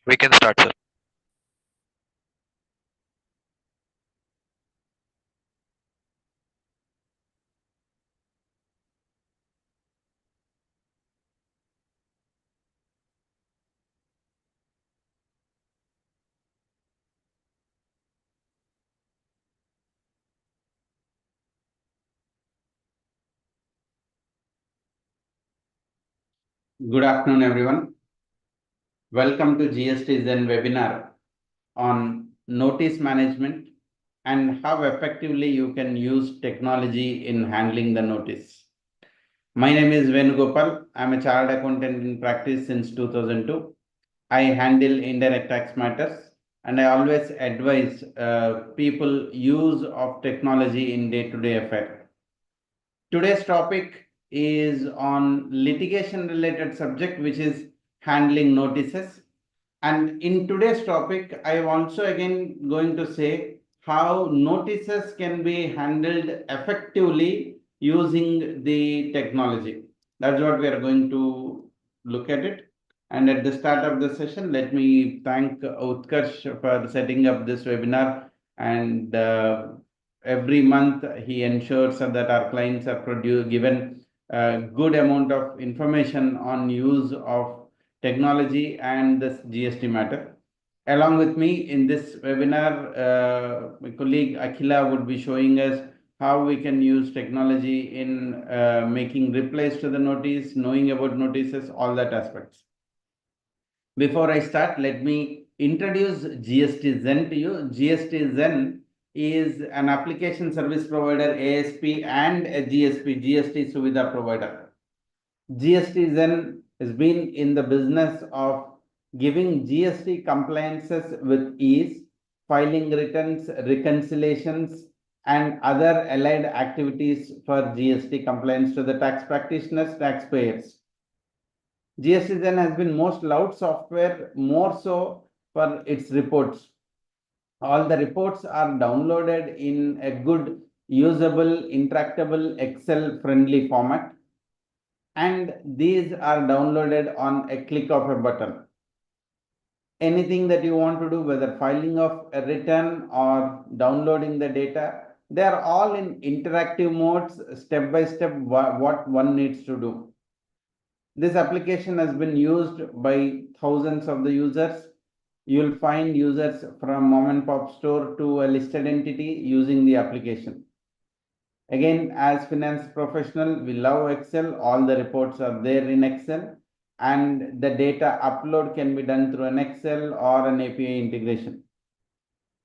We can start, sir. Good afternoon, everyone. Welcome to GSTZen webinar on notice management and how effectively you can use technology in handling the notice. My name is Venugopal. I'm a chartered accountant in practice since 2002. I handle indirect tax matters and I always advise people use of technology in day-to-day affairs. Today's topic is on litigation related subject, which is handling notices. And in today's topic, I am also again going to say how notices can be handled effectively using the technology. That's what we are going to look at it. And at the start of the session, let me thank Utkarsh for setting up this webinar. And every month, he ensures that our clients are given a good amount of information on use of technology and this GST matter. Along with me in this webinar, my colleague Akhila would be showing us how we can use technology in making replies to the notice, knowing about notices, all that aspects. Before I start, let me introduce GSTZen to you. GSTZen is an application service provider, ASP, and a GST Suvidha provider. GSTZen has been in the business of giving GST compliances with ease, filing returns, reconciliations, and other allied activities for GST compliance to the tax practitioners, taxpayers. GSTZen has been most loved software, more so for its reports. All the reports are downloaded in a good, usable, interactable, Excel-friendly format, and these are downloaded on a click of a button. Anything that you want to do, whether filing of a return or downloading the data, they are all in interactive modes, step by step, what one needs to do. This application has been used by thousands of the users. You'll find users from mom and pop store to a listed entity using the application. Again, as finance professional, we love Excel. All the reports are there in Excel, and the data upload can be done through an Excel or an API integration.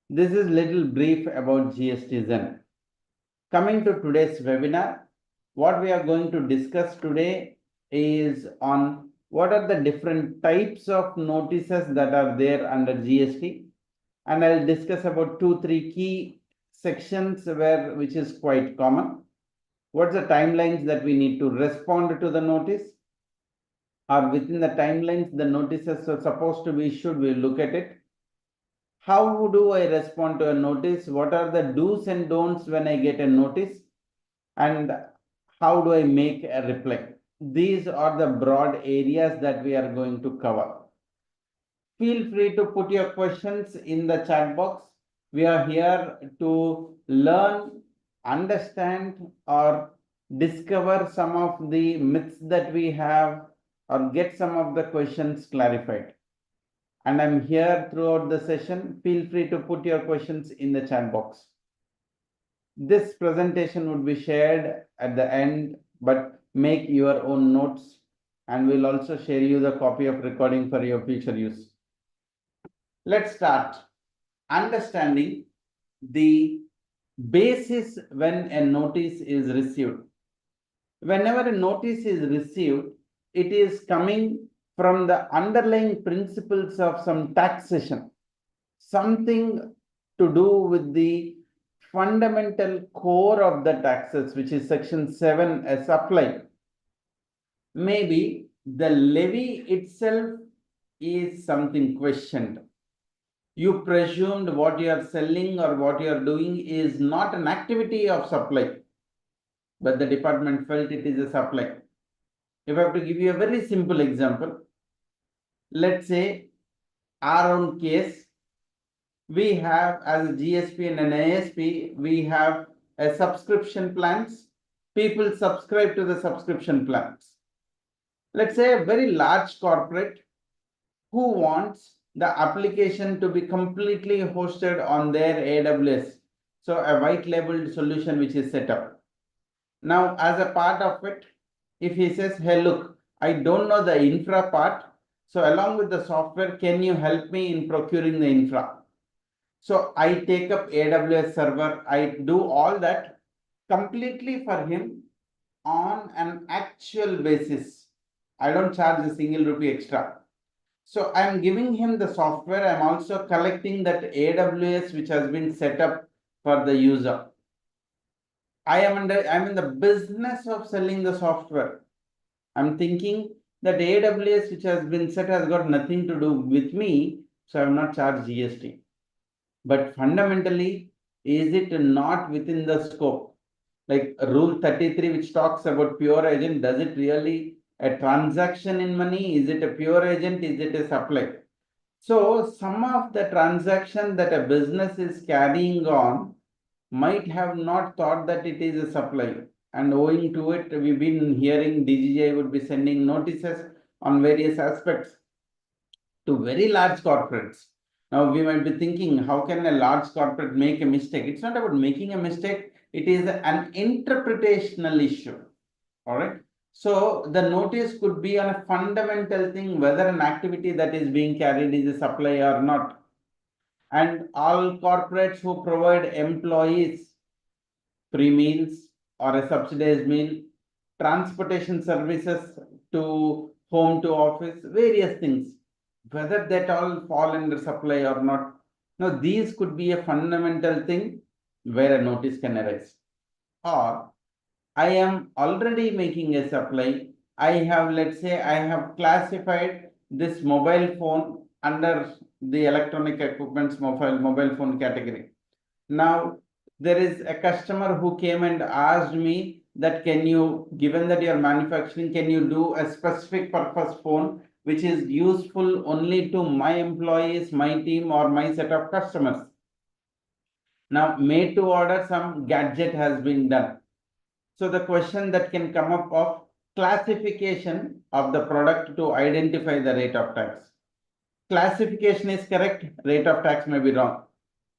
This is little brief about GSTZen. Coming to today's webinar, what we are going to discuss today is on what are the different types of notices that are there under GST, and I'll discuss about 2-3 key sections which is quite common. What's the timelines that we need to respond to the notice, or within the timelines the notices are supposed to be issued, we'll look at it. How do I respond to a notice? What are the do's and don'ts when I get a notice? And how do I make a reply? These are the broad areas that we are going to cover. Feel free to put your questions in the chat box. We are here to learn, understand, or discover some of the myths that we have, or get some of the questions clarified. And I'm here throughout the session. Feel free to put your questions in the chat box. This presentation would be shared at the end, but make your own notes, and we'll also share you the copy of recording for your future use. Let's start understanding the basis when a notice is received. Whenever a notice is received, it is coming from the underlying principles of some taxation, something to do with the fundamental core of the taxes, which is section 7, a supply. Maybe the levy itself is something questioned. You presumed what you are selling or what you are doing is not an activity of supply, but the department felt it is a supply. If I have to give you a very simple example, let's say our own case, we have as a GSP and an ASP, we have a subscription plans. People subscribe to the subscription plans. Let's say a very large corporate who wants the application to be completely hosted on their AWS. So a white labeled solution which is set up. Now, as a part of it, if he says, hey, look, I don't know the infra part. So along with the software, can you help me in procuring the infra? So I take up AWS server. I do all that completely for him on an actual basis. I don't charge a single rupee extra. So I'm giving him the software. I'm also collecting that AWS which has been set up for the user. I'm in the business of selling the software. I'm thinking that AWS which has been set has got nothing to do with me, so I will not charge GST. But fundamentally, is it not within the scope? Like Rule 33, which talks about pure agent, does it really a transaction in money? Is it a pure agent? Is it a supply? So some of the transaction that a business is carrying on might have not thought that it is a supply. And owing to it, we've been hearing DGI would be sending notices on various aspects to very large corporates. Now we might be thinking, how can a large corporate make a mistake? It's not about making a mistake. It is an interpretational issue. All right. So the notice could be on a fundamental thing, whether an activity that is being carried is a supply or not. And all corporates who provide employees free meals or a subsidized meal, transportation services to home to office, various things, whether that all fall under supply or not. Now, these could be a fundamental thing where a notice can arise. Or I am already making a supply. I have, let's say, I have classified this mobile phone under the electronic equipments mobile phone category. Now, there is a customer who came and asked me that can you, given that you are manufacturing, can you do a specific purpose phone which is useful only to my employees, my team, or my set of customers? Now, made to order, some gadget has been done. So the question that can come up of classification of the product to identify the rate of tax. Classification is correct, rate of tax may be wrong.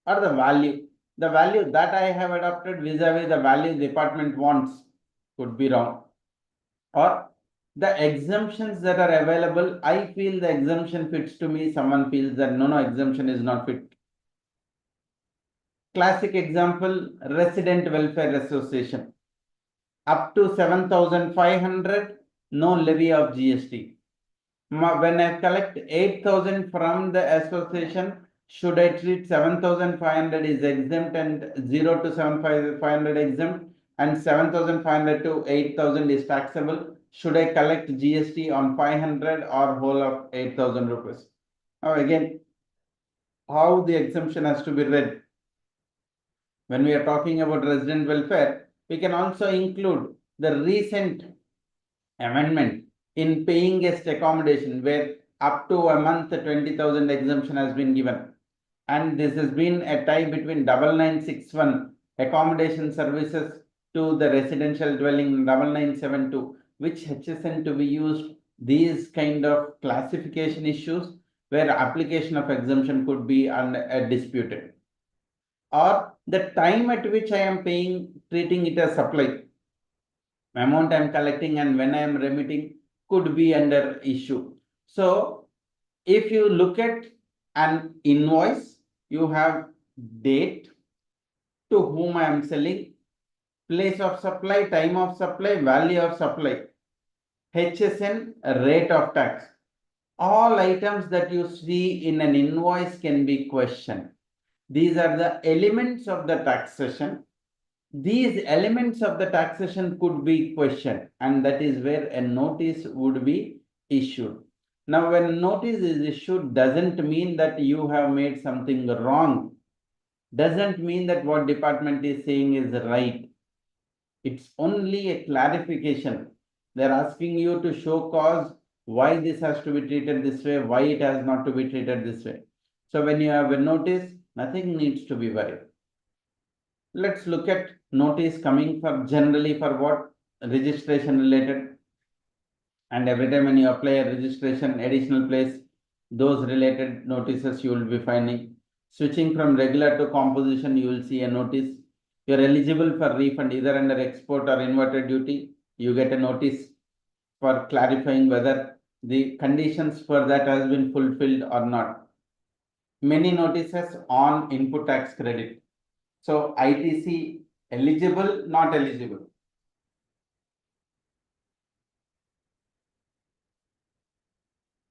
Or the value. The value that I have adopted vis-a-vis the value the department wants could be wrong. Or the exemptions that are available, I feel the exemption fits to me, someone feels that no, exemption is not fit. Classic example, Resident Welfare Association. Up to 7,500, no levy of GST. When I collect 8,000 from the association, should I treat 7,500 is exempt and 0 to 7,500 exempt and 7,500 to 8,000 is taxable? Should I collect GST on 500 or whole of 8,000 rupees? Now again, how the exemption has to be read. When we are talking about resident welfare, we can also include the recent amendment in paying guest accommodation where up to a month 20,000 exemption has been given. And this has been a tie between 9961 accommodation services to the residential dwelling 9972, which HSN to be used these kind of classification issues where application of exemption could be disputed. Or the time at which I am paying, treating it as supply, amount I am collecting and when I am remitting could be under issue. So if you look at an invoice, you have date, to whom I am selling, place of supply, time of supply, value of supply, HSN, rate of tax. All items that you see in an invoice can be questioned. These are the elements of the taxation. These elements of the taxation could be questioned, and that is where a notice would be issued. Now, when notice is issued, doesn't mean that you have made something wrong. Doesn't mean that what department is saying is right. It's only a clarification. They're asking you to show cause why this has to be treated this way, why it has not to be treated this way. So when you have a notice, nothing needs to be worried. Let's look at notice coming for generally for what? Registration related. And every time when you apply a registration additional place, those related notices you will be finding. Switching from regular to composition, you will see a notice. You are eligible for refund either under export or inverted duty. You get a notice for clarifying whether the conditions for that has been fulfilled or not. Many notices on input tax credit. So ITC eligible, not eligible.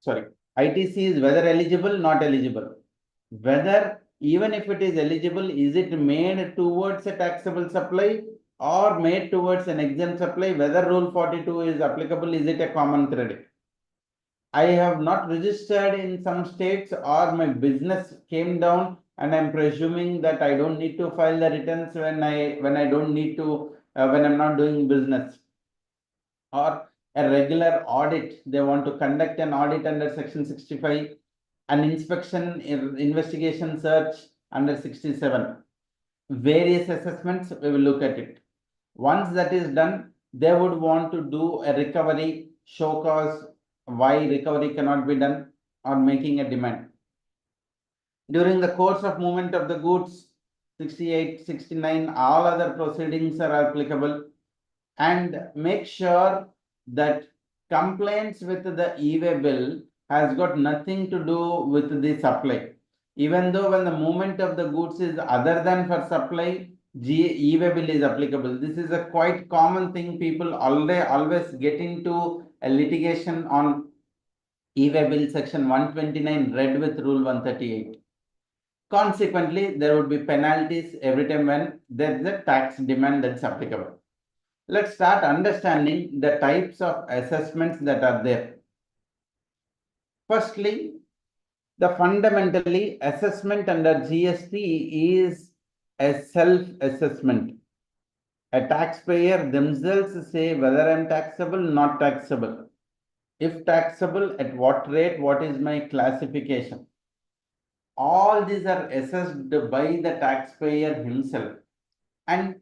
Sorry, ITC is whether eligible, not eligible. Whether even if it is eligible, is it made towards a taxable supply or made towards an exempt supply? Whether Rule 42 is applicable, is it a common credit? I have not registered in some states or my business came down and I'm presuming that I don't need to file the returns when I don't need to when I'm not doing business, or a regular audit. They want to conduct an audit under section 65, an inspection, investigation, search under 67. Various assessments, we will look at it. Once that is done, they would want to do a recovery, show cause why recovery cannot be done, or making a demand. During the course of movement of the goods, 68, 69, all other proceedings are applicable. And make sure that compliance with the e-way bill has got nothing to do with the supply. Even though when the movement of the goods is other than for supply, e-way bill is applicable. This is a quite common thing. People always get into a litigation on e-way bill section 129 read with rule 138. Consequently, there would be penalties every time when there is a tax demand that's applicable. Let's start understanding the types of assessments that are there. Firstly, the fundamentally assessment under GST is a self-assessment. A taxpayer themselves say whether I'm taxable, not taxable. If taxable, at what rate, what is my classification? All these are assessed by the taxpayer himself and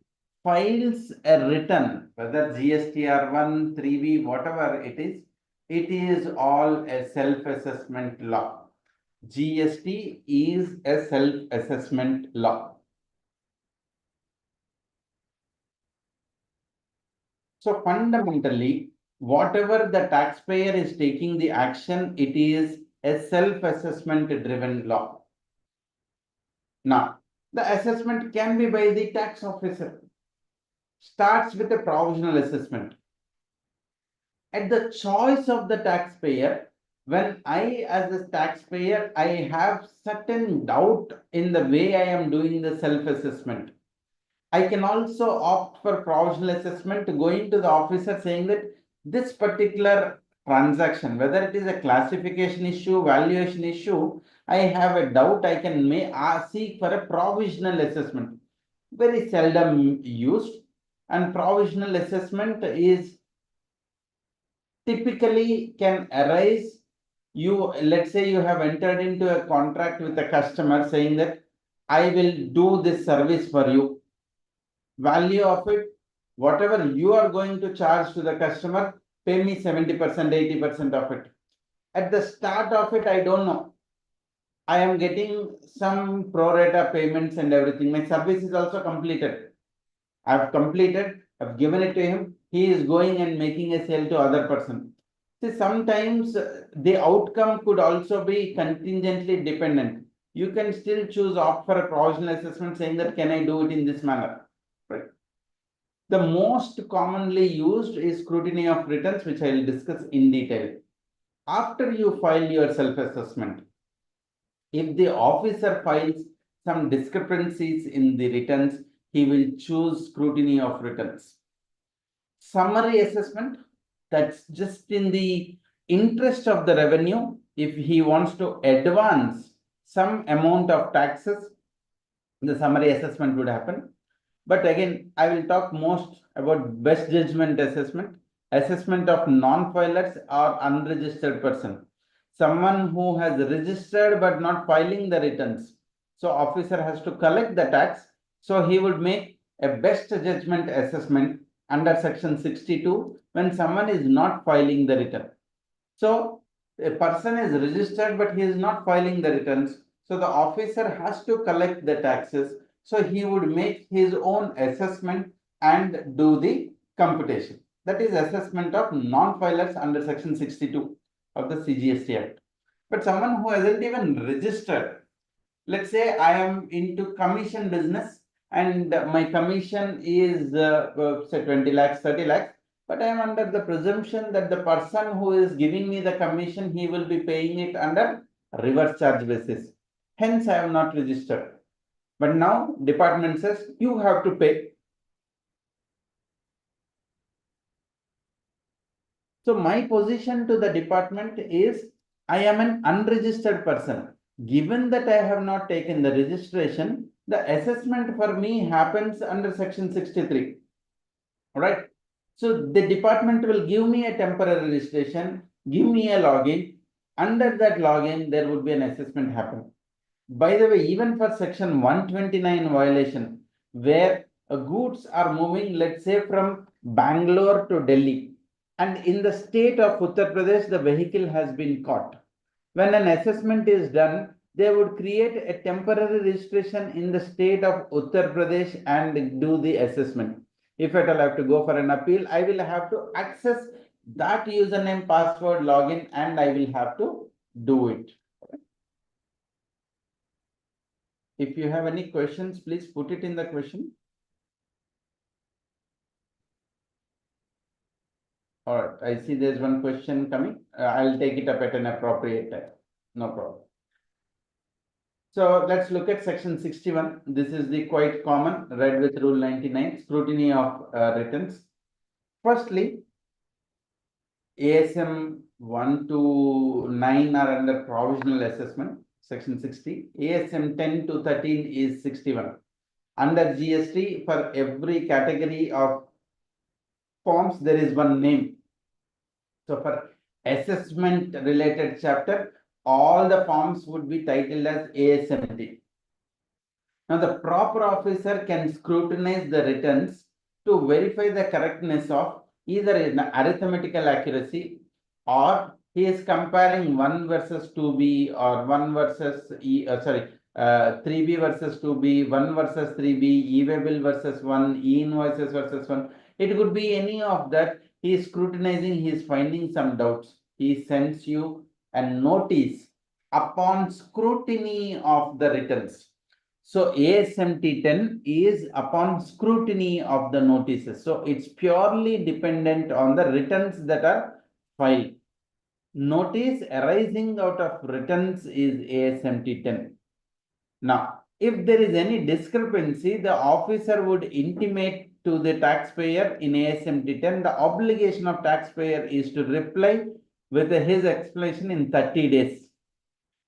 files a return, whether GSTR1, 3B, whatever it is all a self-assessment law. GST is a self-assessment law. So fundamentally, whatever the taxpayer is taking the action, it is a self-assessment driven law. Now, the assessment can be by the tax officer. Starts with a provisional assessment. At the choice of the taxpayer, when I as a taxpayer, I have certain doubt in the way I am doing the self-assessment, I can also opt for provisional assessment, going to the officer saying that this particular transaction, whether it is a classification issue, valuation issue, I have a doubt, I can seek for a provisional assessment. Very seldom used, and provisional assessment is typically can arise. Let's say you have entered into a contract with a customer saying that I will do this service for you. Value of it, whatever you are going to charge to the customer, pay me 70%, 80% of it. At the start of it, I don't know. I am getting some pro rata payments and everything. My service is also completed. I've completed, I've given it to him. He is going and making a sale to other person. See, sometimes the outcome could also be contingently dependent. You can still choose opt for a provisional assessment saying that can I do it in this manner, right? The most commonly used is scrutiny of returns, which I will discuss in detail. After you file your self-assessment, if the officer finds some discrepancies in the returns, he will choose scrutiny of returns. Summary assessment, that's just in the interest of the revenue. If he wants to advance some amount of taxes, the summary assessment would happen. But again, I will talk most about best judgment assessment. assessment of non-filers or unregistered person. Someone who has registered but not filing the returns. So officer has to collect the tax. So he would make a best judgment assessment under section 62 when someone is not filing the return. So a person is registered but he is not filing the returns. So the officer has to collect the taxes. So he would make his own assessment and do the computation. That is assessment of non-filers under section 62 of the CGST Act. But someone who hasn't even registered, let's say I am into commission business and my commission is say 20 lakhs, 30 lakhs, but I am under the presumption that the person who is giving me the commission, he will be paying it under reverse charge basis. Hence, I am not registered. But now department says you have to pay. So my position to the department is I am an unregistered person. Given that I have not taken the registration, the assessment for me happens under section 63. All right. So the department will give me a temporary registration, give me a login. Under that login, there would be an assessment happen. By the way, even for section 129 violation, where goods are moving, let's say from Bangalore to Delhi, and in the state of Uttar Pradesh, the vehicle has been caught. When an assessment is done, they would create a temporary registration in the state of Uttar Pradesh and do the assessment. If at all I have to go for an appeal, I will have to access that username, password, login, and I will have to do it. If you have any questions, please put it in the question. All right, I see there's one question coming. I'll take it up at an appropriate time. No problem. So let's look at section 61. This is the quite common, read with rule 99, scrutiny of returns. Firstly, ASM 1 to 9 are under provisional assessment, section 60. ASM 10 to 13 is 61. Under GST, for every category of forms, there is one name. So for assessment related chapter, all the forms would be titled as ASMT. Now the proper officer can scrutinize the returns to verify the correctness of either an arithmetical accuracy or he is comparing 1 versus 2b or 1 versus 3b versus 2b, 1 versus 3b, e-waybill versus 1, e-invoices versus 1. It could be any of that. He is scrutinizing, he is finding some doubts. He sends you a notice upon scrutiny of the returns. So ASMT 10 is upon scrutiny of the notices. So it's purely dependent on the returns that are filed. Notice arising out of returns is ASMT 10. Now, if there is any discrepancy, the officer would intimate to the taxpayer in ASMT 10. The obligation of taxpayer is to reply with his explanation in 30 days.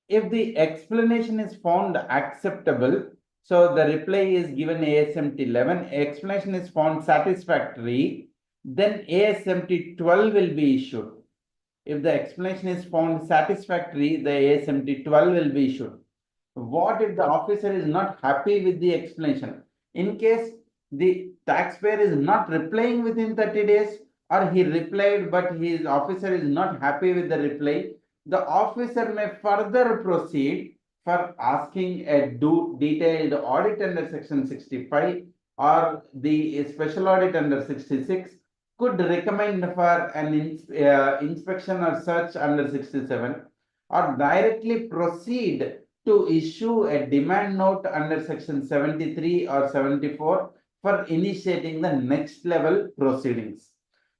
If the explanation is found acceptable, so the reply is given ASMT 11, explanation is found satisfactory, then ASMT 12 will be issued. If the explanation is found satisfactory, the ASMT 12 will be issued. What if the officer is not happy with the explanation? In case the taxpayer is not replying within 30 days, or he replied but his officer is not happy with the reply, the officer may further proceed for asking a detailed audit under section 65 or the special audit under 66, could recommend for an inspection or search under 67, or directly proceed to issue a demand note under section 73 or 74 for initiating the next level proceedings.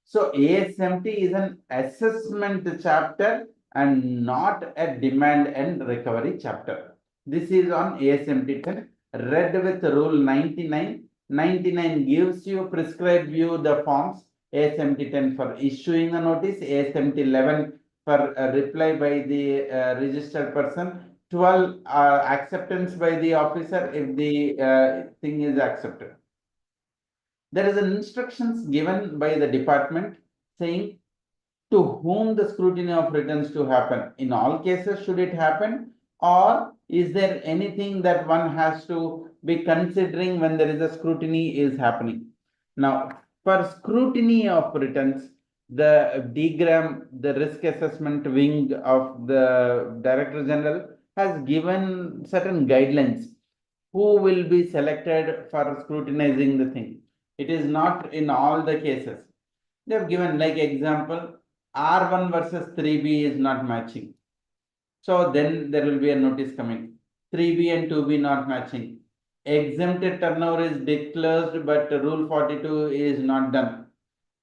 So ASMT is an assessment chapter and not a demand and recovery chapter. This is on ASMT 10, read with rule 99. 99 gives you prescribed view the forms, ASMT 10 for issuing a notice, ASMT 11 for a reply by the registered person, 12 acceptance by the officer if the thing is accepted. There is an instructions given by the department saying to whom the scrutiny of returns to happen. In all cases, should it happen, or is there anything that one has to be considering when there is a scrutiny is happening? Now, for scrutiny of returns, the DGRAM, the risk assessment wing of the Director General, has given certain guidelines who will be selected for scrutinizing the thing. It is not in all the cases. They have given like example, R1 versus 3B is not matching. So then there will be a notice coming. 3B and 2B not matching. Exempted turnover is declared, but rule 42 is not done.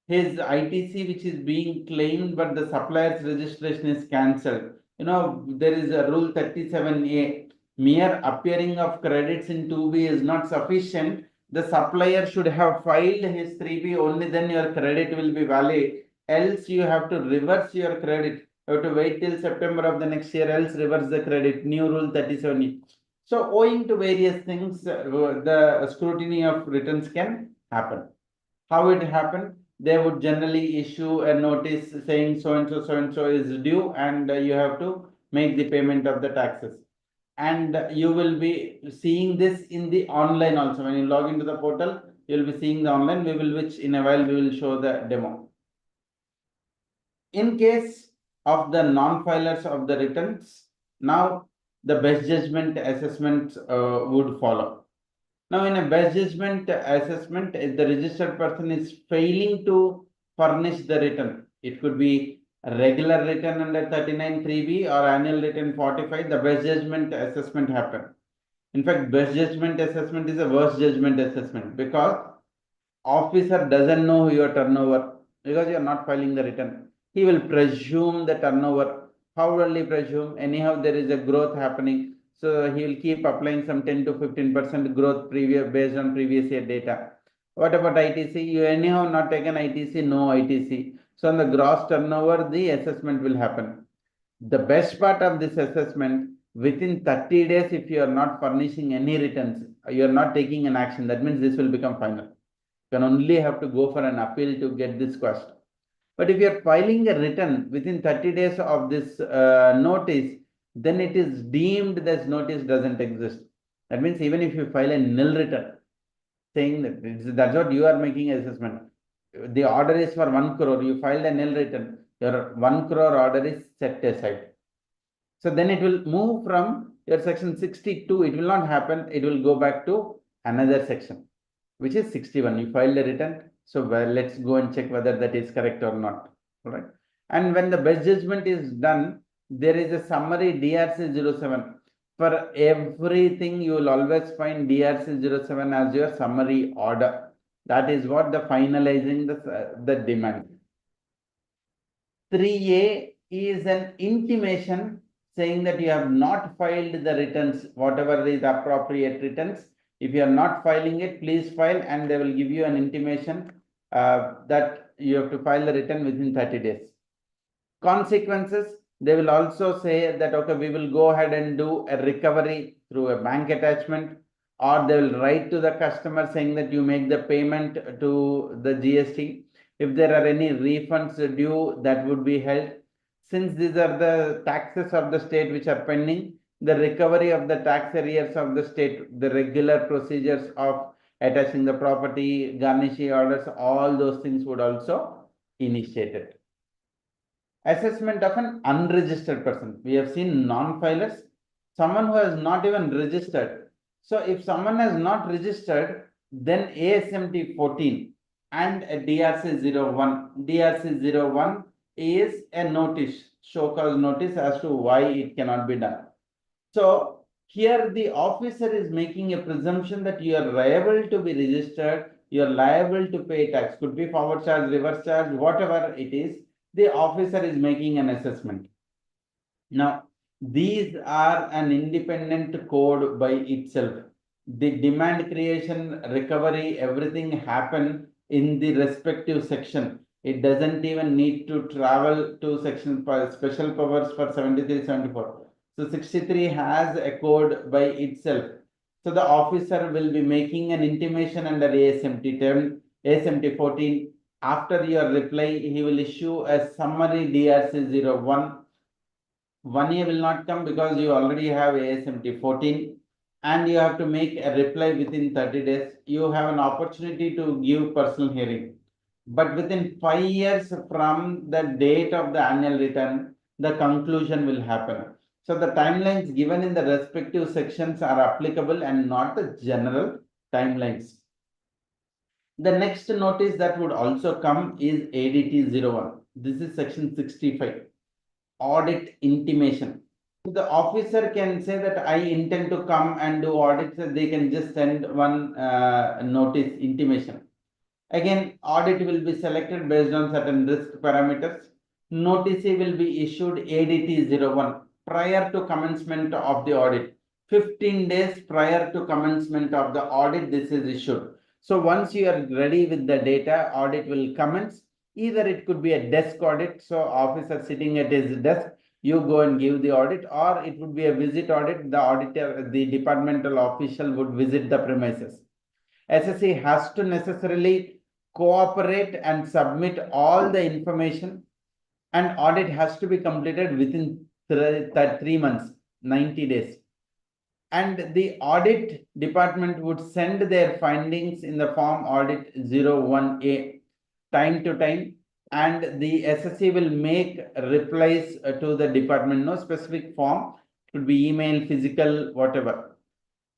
His ITC which is being claimed, but the supplier's registration is cancelled. There is a rule 37A. Mere appearing of credits in 2B is not sufficient. The supplier should have filed his 3B, only then your credit will be valid. Else you have to reverse your credit. You have to wait till September of the next year, else reverse the credit. New rule 37E. So owing to various things, the scrutiny of returns can happen. How it happened? They would generally issue a notice saying so and so is due, and you have to make the payment of the taxes. And you will be seeing this in the online also. When you log into the portal, you will be seeing the online. Which in a while we will show the demo. In case of the non-filers of the returns, now the best judgment assessment would follow. Now, in a best judgment assessment, if the registered person is failing to furnish the return, it could be a regular return under 39(3)(b) or annual return 45, the best judgment assessment happen. In fact, best judgment assessment is a worst judgment assessment because officer doesn't know your turnover because you are not filing the return. He will presume the turnover. How will he presume? Anyhow, there is a growth happening. So he will keep applying some 10 to 15% growth based on previous year data. What about ITC? You anyhow not taken ITC, no ITC. So on the gross turnover, the assessment will happen. The best part of this assessment, within 30 days, if you are not furnishing any returns, you are not taking an action. That means this will become final. You can only have to go for an appeal to get this quashed. But if you are filing a return within 30 days of this notice, then it is deemed this notice doesn't exist. That means even if you file a nil return, saying that that's what you are making assessment. The order is for 1 crore, you filed a nil return, your 1 crore order is set aside. So then it will move from your section 62, it will not happen, it will go back to another section, which is 61. You filed a return, so let's go and check whether that is correct or not. All right. And when the best judgment is done, there is a summary DRC07. For everything, you will always find DRC07 as your summary order. That is what the finalizing the demand. 3A is an intimation saying that you have not filed the returns, whatever is the appropriate returns. If you are not filing it, please file, and they will give you an intimation that you have to file the return within 30 days. Consequences, they will also say that, okay, we will go ahead and do a recovery through a bank attachment, or they will write to the customer saying that you make the payment to the GST. If there are any refunds due, that would be held. Since these are the taxes of the state which are pending, the recovery of the tax arrears of the state, the regular procedures of attaching the property, garnishee orders, all those things would also initiated. Assessment of an unregistered person. We have seen non-filers, someone who has not even registered. So if someone has not registered, then ASMT 14 and a DRC01. DRC01 is a notice, show cause notice as to why it cannot be done. So here the officer is making a presumption that you are liable to be registered, you are liable to pay tax, could be forward charge, reverse charge, whatever it is, the officer is making an assessment. Now, these are an independent code by itself. The demand creation, recovery, everything happen in the respective section. It doesn't even need to travel to section special powers for 73, 74. So 63 has a code by itself. So the officer will be making an intimation under ASMT 10, ASMT 14, After your reply, he will issue a summary DRC01. 1A will not come because you already have ASMT 14 and you have to make a reply within 30 days. You have an opportunity to give personal hearing. But within 5 years from the date of the annual return, the conclusion will happen. So the timelines given in the respective sections are applicable and not the general timelines. The next notice that would also come is ADT01. This is section 65, audit intimation. The officer can say that I intend to come and do audits. They can just send one notice intimation. Again, audit will be selected based on certain risk parameters. Notice will be issued ADT01 prior to commencement of the audit. 15 days prior to commencement of the audit, this is issued. So once you are ready with the data, audit will commence. Either it could be a desk audit, so officer sitting at his desk, you go and give the audit, or it would be a visit audit, the auditor, the departmental official would visit the premises. SSC has to necessarily cooperate and submit all the information, and audit has to be completed within 3 months, 90 days. And the audit department would send their findings in the form audit 01A time to time, and the SSC will make replies to the department. No specific form, it could be email, physical, whatever.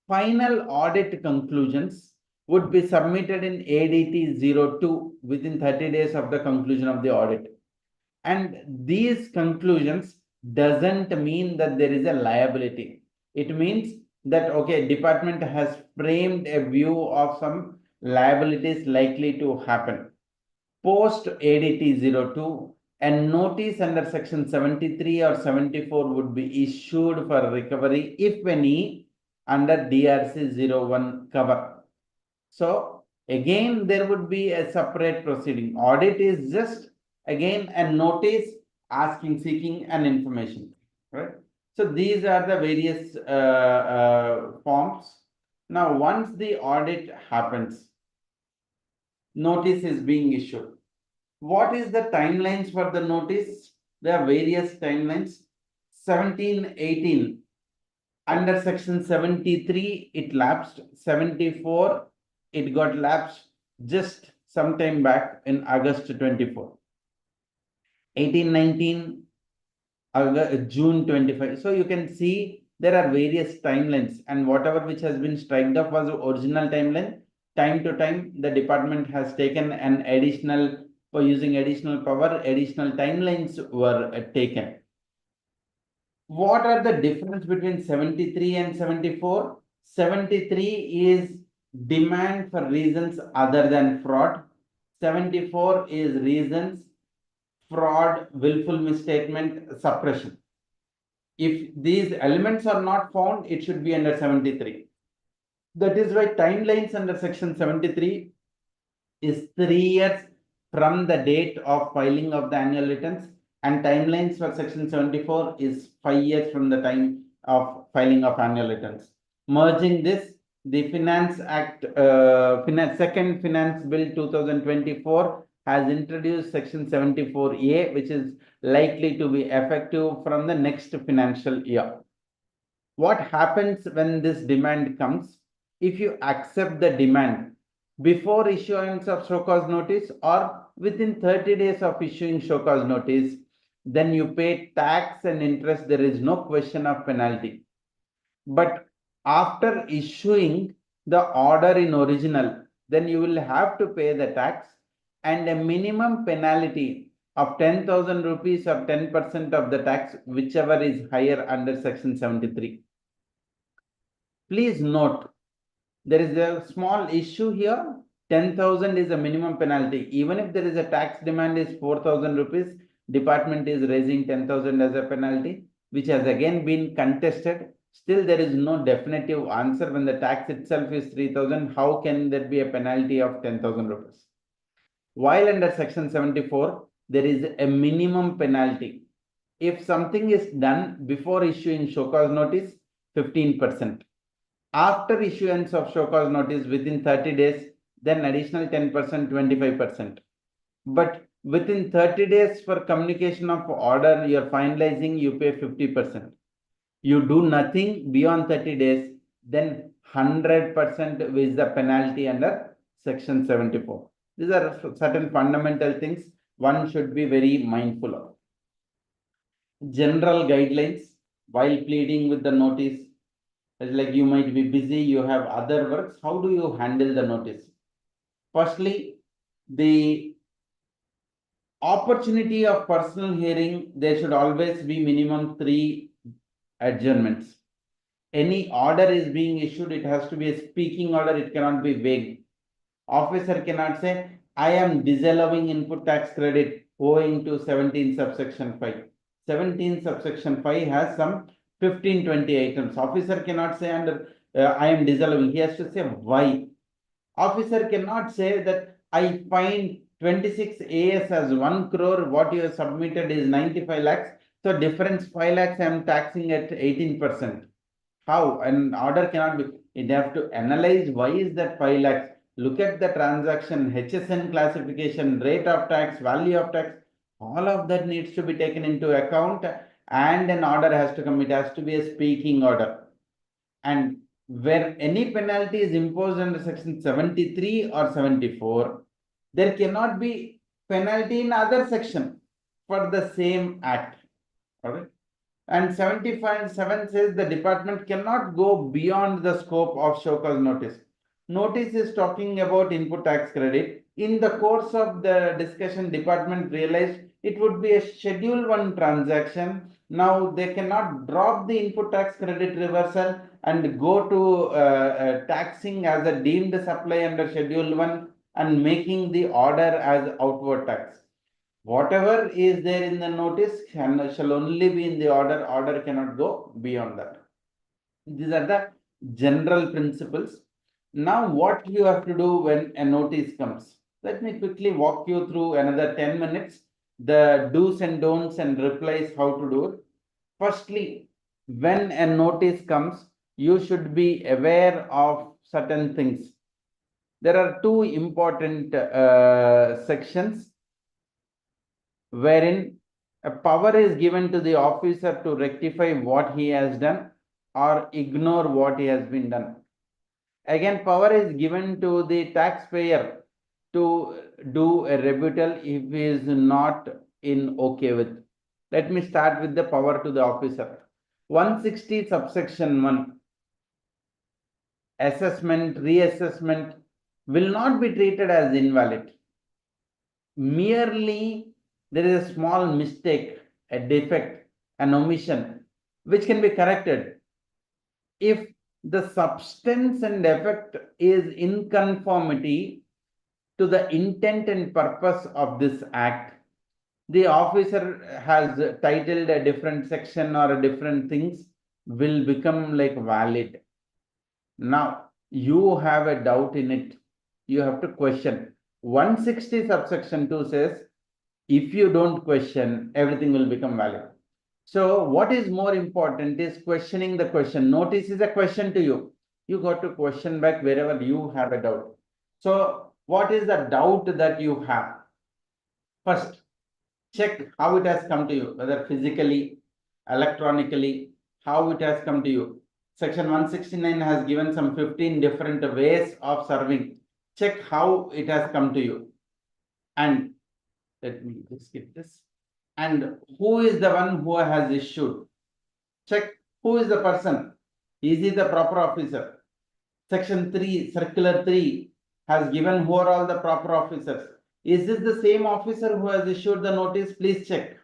Final audit conclusions would be submitted in ADT02 within 30 days of the conclusion of the audit. And these conclusions doesn't mean that there is a liability. It means that, okay, department has framed a view of some liabilities likely to happen. Post ADT02, a notice under section 73 or 74 would be issued for recovery, if any, under DRC01 cover. So again, there would be a separate proceeding. Audit is just again a notice seeking an information, right? So these are the various forms. Now, once the audit happens, notice is being issued. What is the timelines for the notice? There are various timelines. 1718, under section 73, it lapsed. 74, it got lapsed just sometime back in August 24. 1819, June 25. So you can see there are various timelines, and whatever which has been struck off was the original timeline. Time to time, the department has taken an additional, for using additional power, additional timelines were taken. What are the difference between 73 and 74? 73 is demand for reasons other than fraud. 74 is reasons fraud, willful misstatement, suppression. If these elements are not found, it should be under 73. That is why timelines under section 73 is 3 years from the date of filing of the annual returns, and timelines for section 74 is 5 years from the time of filing of annual returns. Merging this, the Finance Act, Second Finance Bill 2024 has introduced section 74A, which is likely to be effective from the next financial year. What happens when this demand comes? If you accept the demand before issuance of show cause notice or within 30 days of issuing show cause notice, then you pay tax and interest. There is no question of penalty. But after issuing the order in original, then you will have to pay the tax and a minimum penalty of 10,000 rupees or 10% of the tax, whichever is higher under section 73. Please note, there is a small issue here. 10,000 is a minimum penalty. Even if there is a tax demand is 4,000 rupees, department is raising 10,000 as a penalty, which has again been contested. Still, there is no definitive answer. When the tax itself is 3,000, how can there be a penalty of 10,000 rupees? While under section 74, there is a minimum penalty. If something is done before issuing show cause notice, 15%. After issuance of show cause notice within 30 days, then additional 10%, 25%. But within 30 days for communication of order, you're finalizing, you pay 50%. You do nothing beyond 30 days, then 100% is the penalty under section 74. These are certain fundamental things one should be very mindful of. General guidelines while pleading with the notice. It's like you might be busy, you have other works. How do you handle the notice? Firstly, the opportunity of personal hearing, there should always be minimum 3 adjournments. Any order is being issued, it has to be a speaking order, it cannot be vague. Officer cannot say, I am disallowing input tax credit owing to 17 subsection 5. 17 subsection 5 has some 15-20 items. Officer cannot say, and I am disallowing. He has to say why. Officer cannot say that I find 26 AS as 1 crore, what you have submitted is 95 lakhs. So difference 5 lakhs I am taxing at 18%. How? An order cannot be, it have to analyze why is that 5 lakhs. Look at the transaction, HSN classification, rate of tax, value of tax, all of that needs to be taken into account, and an order has to come. It has to be a speaking order. And where any penalty is imposed under section 73 or 74, there cannot be penalty in other section for the same act. All right. And 75.7 says the department cannot go beyond the scope of show cause notice. Notice is talking about input tax credit. In the course of the discussion, department realized it would be a schedule 1 transaction. Now they cannot drop the input tax credit reversal and go to taxing as a deemed supply under schedule 1 and making the order as outward tax. Whatever is there in the notice shall only be in the order. Order cannot go beyond that. These are the general principles. Now, what you have to do when a notice comes? Let me quickly walk you through another 10 minutes. The do's and don'ts and replies, how to do it. Firstly, when a notice comes, you should be aware of certain things. There are two important sections wherein a power is given to the officer to rectify what he has done or ignore what he has been done. Again, power is given to the taxpayer to do a rebuttal if he is not in okay with. Let me start with the power to the officer. 160 subsection 1, assessment, reassessment will not be treated as invalid. Merely there is a small mistake, a defect, an omission, which can be corrected. If the substance and effect is in conformity to the intent and purpose of this act, the officer has titled a different section or a different things will become like valid. Now, you have a doubt in it, you have to question. 160 subsection 2 says, if you don't question, everything will become valid. So what is more important is questioning the question. Notice is a question to you. You got to question back wherever you have a doubt. So what is the doubt that you have? First, check how it has come to you, whether physically, electronically, how it has come to you. Section 169 has given some 15 different ways of serving. Check how it has come to you. And let me just skip this. And who is the one who has issued? Check who is the person. Is he the proper officer? Section 3, Circular 3 has given who are all the proper officers. Is this the same officer who has issued the notice? Please check.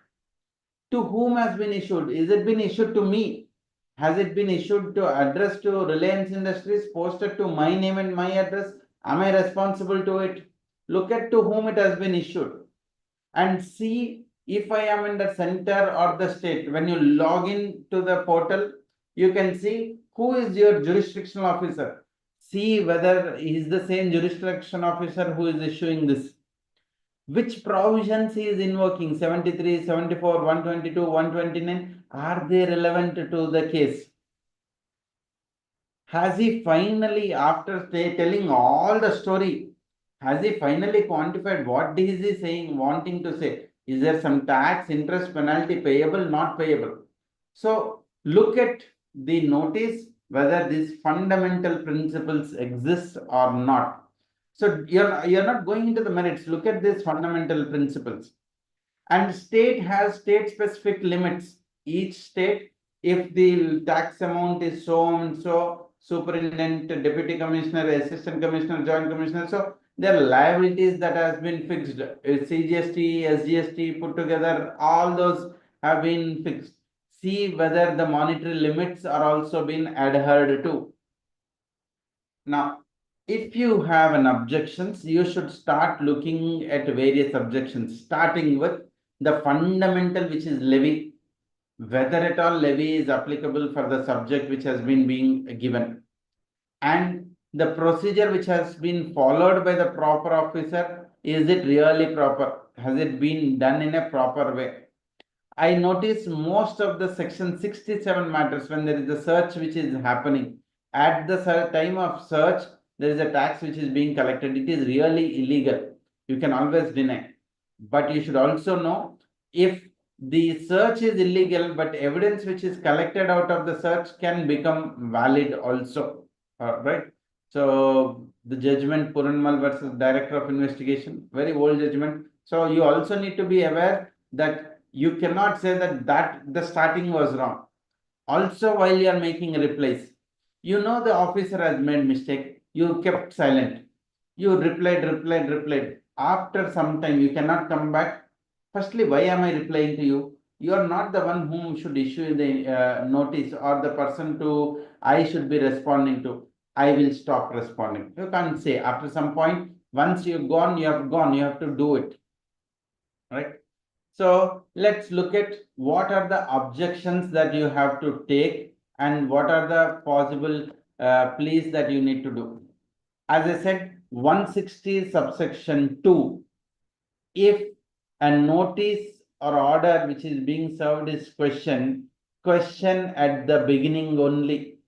To whom has been issued? Is it been issued to me? Has it been issued to address to Reliance Industries, posted to my name and my address? Am I responsible to it? Look at to whom it has been issued and see if I am in the center or the state. When you log in to the portal, you can see who is your jurisdictional officer. See whether he is the same jurisdiction officer who is issuing this. Which provisions he is invoking, 73, 74, 122, 129, are they relevant to the case? Has he finally, after telling all the story, Has he finally quantified what is he saying, wanting to say? Is there some tax, interest, penalty payable, not payable? So look at the notice whether these fundamental principles exist or not. So you're not going into the merits. Look at these fundamental principles. And state has state specific limits. Each state, if the tax amount is so and so, superintendent, deputy commissioner, assistant commissioner, joint commissioner, so there are liabilities that has been fixed. CGST, SGST put together, all those have been fixed. See whether the monetary limits are also been adhered to. Now, if you have an objections, you should start looking at various objections, starting with the fundamental, which is levy, whether at all levy is applicable for the subject which has been being given, and the procedure which has been followed by the proper officer, is it really proper? Has it been done in a proper way? I notice most of the section 67 matters when there is a search which is happening. At the time of search, there is a tax which is being collected. It is really illegal. You can always deny. But you should also know, if the search is illegal, but evidence which is collected out of the search can become valid also. Right? So the judgment Puranmal versus Director of Investigation, very old judgment. So you also need to be aware that you cannot say that the starting was wrong. Also, while you are making replies, you know the officer has made mistake, you kept silent. You replied. After some time, you cannot come back. Firstly, why am I replying to you? You are not the one whom should issue the notice, or the person to I should be responding to. I will stop responding. You can't say. After some point, once you've gone, you have gone. You have to do it, right? So let's look at what are the objections that you have to take, and what are the possible pleas that you need to do. As I said, 160 subsection 2, if a notice or order which is being served is question at the beginning only.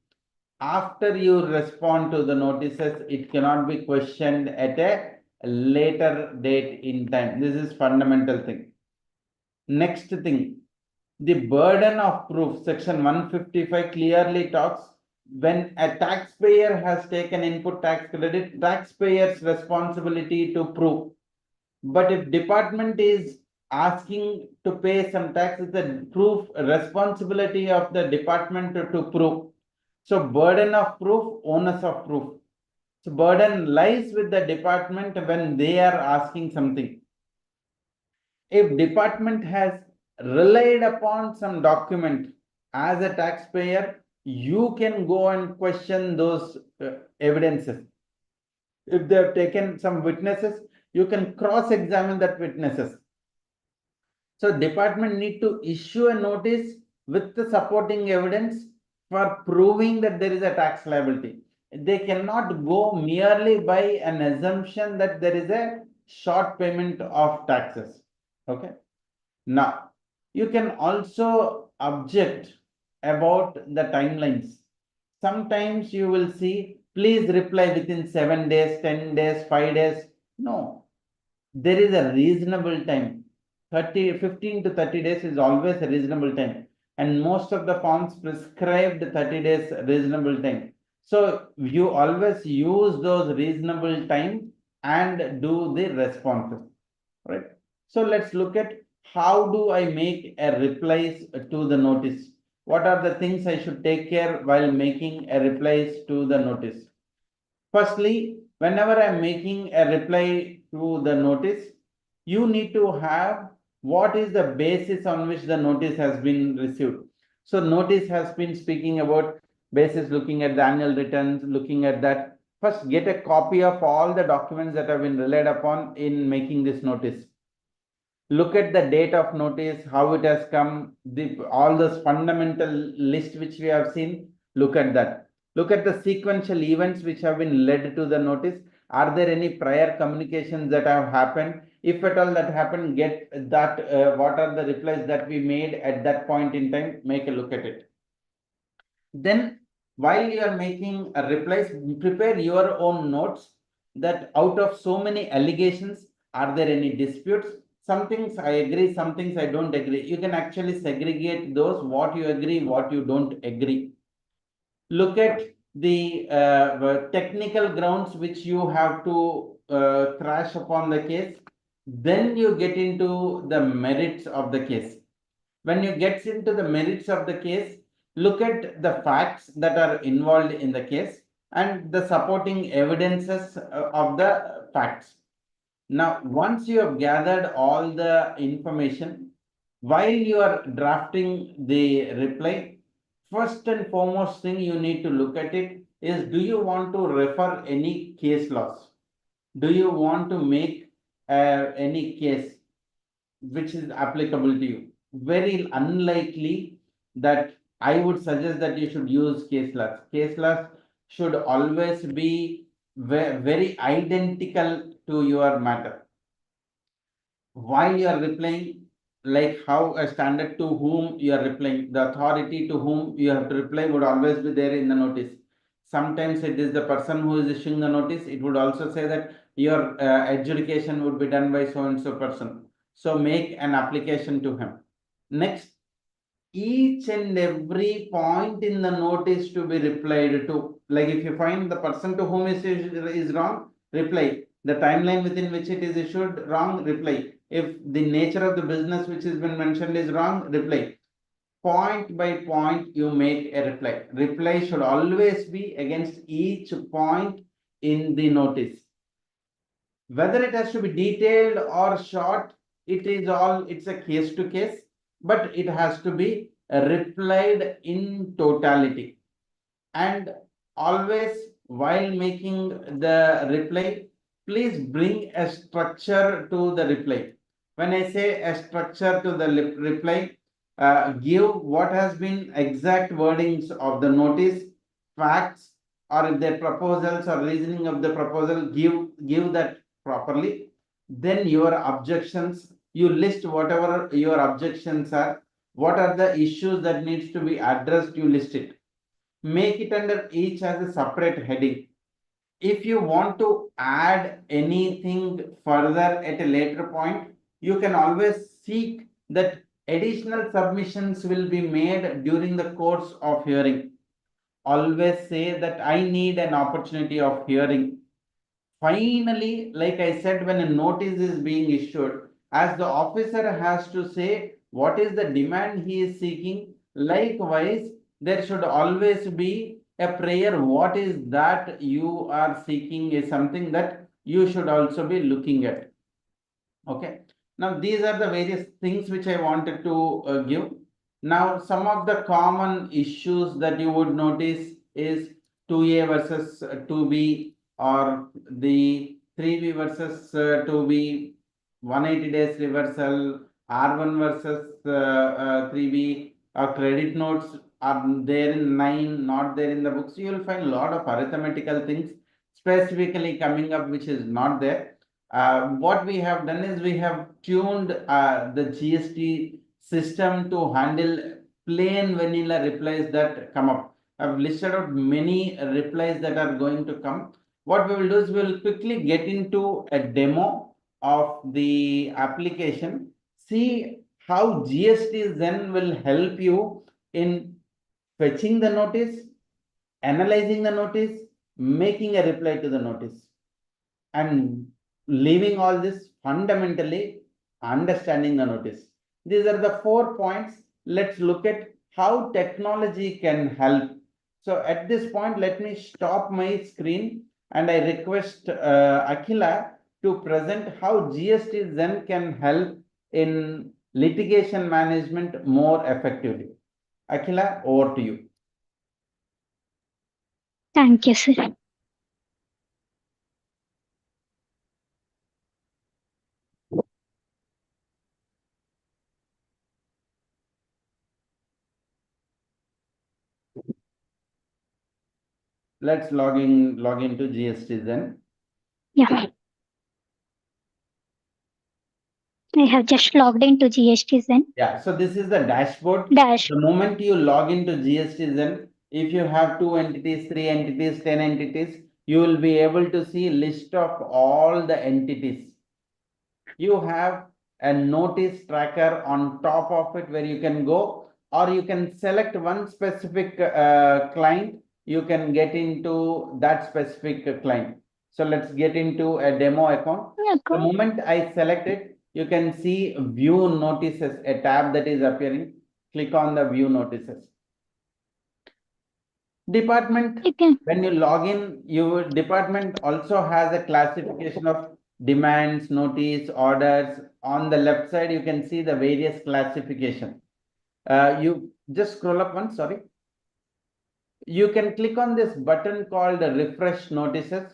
After you respond to the notices, it cannot be questioned at a later date in time. This is fundamental thing. Next thing, the burden of proof, section 155 clearly talks, when a taxpayer has taken input tax credit, taxpayer's responsibility to prove. But if department is asking to pay some tax, it's a proof responsibility of the department to prove. So burden of proof, onus of proof. So burden lies with the department when they are asking something. If department has relied upon some document, as a taxpayer, you can go and question those evidences. If they have taken some witnesses, you can cross examine that witnesses. So department need to issue a notice with the supporting evidence for proving that there is a tax liability. They cannot go merely by an assumption that there is a short payment of taxes. Okay. Now, you can also object about the timelines. Sometimes you will see, please reply within 7 days, 10 days, 5 days. No, there is a reasonable time. 15 to 30 days is always a reasonable time. And most of the forms prescribed 30 days reasonable time. So you always use those reasonable time and do the responses, right? So let's look at, how do I make a replies to the notice? What are the things I should take care while making a replies to the notice? Firstly, whenever I'm making a reply to the notice, you need to have what is the basis on which the notice has been received. So notice has been speaking about basis looking at the annual returns, looking at that. First, get a copy of all the documents that have been relied upon in making this notice. Look at the date of notice, how it has come, all those fundamental list which we have seen. Look at that. Look at the sequential events which have been led to the notice. Are there any prior communications that have happened? If at all that happened, get that, what are the replies that we made at that point in time? Make a look at it. Then, while you are making a replies, prepare your own notes. that out of so many allegations, are there any disputes? Some things I agree, some things I don't agree. You can actually segregate those, what you agree, what you don't agree. Look at the technical grounds which you have to crash upon the case. Then you get into the merits of the case. When you get into the merits of the case, look at the facts that are involved in the case and the supporting evidences of the facts. Now, once you have gathered all the information, while you are drafting the reply, first and foremost thing you need to look at it is, do you want to refer any case laws? Do you want to make any case which is applicable to you? Very unlikely that I would suggest that you should use case laws. Case laws should always be very identical to your matter. While you are replying, like how a standard to whom you are replying, the authority to whom you have to reply would always be there in the notice. Sometimes it is the person who is issuing the notice. It would also say that your adjudication would be done by so and so person. So make an application to him. Next, each and every point in the notice to be replied to. Like if you find the person to whom is wrong, reply. The timeline within which it is issued wrong, reply. If the nature of the business which has been mentioned is wrong, reply. Point by point, you make a reply. Reply should always be against each point in the notice. Whether it has to be detailed or short, it's a case to case, but it has to be replied in totality. And always, while making the reply, please bring a structure to the reply. When I say a structure to the reply, give what has been exact wordings of the notice, facts, or if their proposals or reasoning of the proposal, give that properly. Then your objections, you list whatever your objections are. What are the issues that needs to be addressed, you list it. Make it under each as a separate heading. If you want to add anything further at a later point, you can always seek that additional submissions will be made during the course of hearing. Always say that I need an opportunity of hearing. Finally, like I said, when a notice is being issued, as the officer has to say what is the demand he is seeking, likewise, there should always be a prayer. What is that you are seeking is something that you should also be looking at. Okay. Now, these are the various things which I wanted to give. Now, some of the common issues that you would notice is 2A versus 2B, or the 3B versus 2B, 180 days reversal, R1 versus 3B, credit notes are there in 9, not there in the books. You will find a lot of arithmetical things specifically coming up which is not there. What we have done is we have tuned the GST system to handle plain vanilla replies that come up. I've listed out many replies that are going to come. What we will do is we will quickly get into a demo of the application, see how GSTZen will help you in fetching the notice, analyzing the notice, making a reply to the notice, and leaving all this, fundamentally understanding the notice. These are the 4 points. Let's look at how technology can help. So at this point, let me stop my screen and I request Akhila to present how GSTZen can help in litigation management more effectively. Akhila, over to you. Thank you, sir. Let's log into GSTZen. Yeah, I have just logged into GSTZen Yeah, so this is the dashboard. dash. The moment you log into GSTZen, if you have 2 entities, 3 entities, 10 entities, you will be able to see list of all the entities. You have a notice tracker on top of it where you can go, or you can select one specific client. You can get into that specific client. So let's get into a demo account. The moment I select it, you can see view notices, a tab that is appearing. Click on the view notices. Department, when you log in, your department also has a classification of demands, notice, orders. On the left side, you can see the various classification. You just scroll up once, sorry. You can click on this button called refresh notices.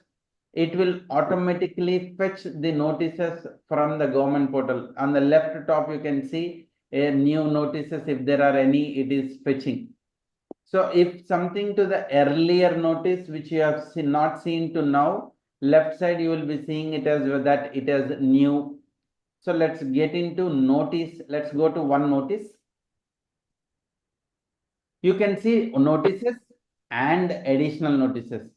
It will automatically fetch the notices from the government portal. On the left top, you can see a new notices. If there are any, it is fetching. So if something to the earlier notice, which you have not seen to now, left side, you will be seeing it as that it is new. So let's get into notice. Let's go to one notice. You can see notices and additional notices.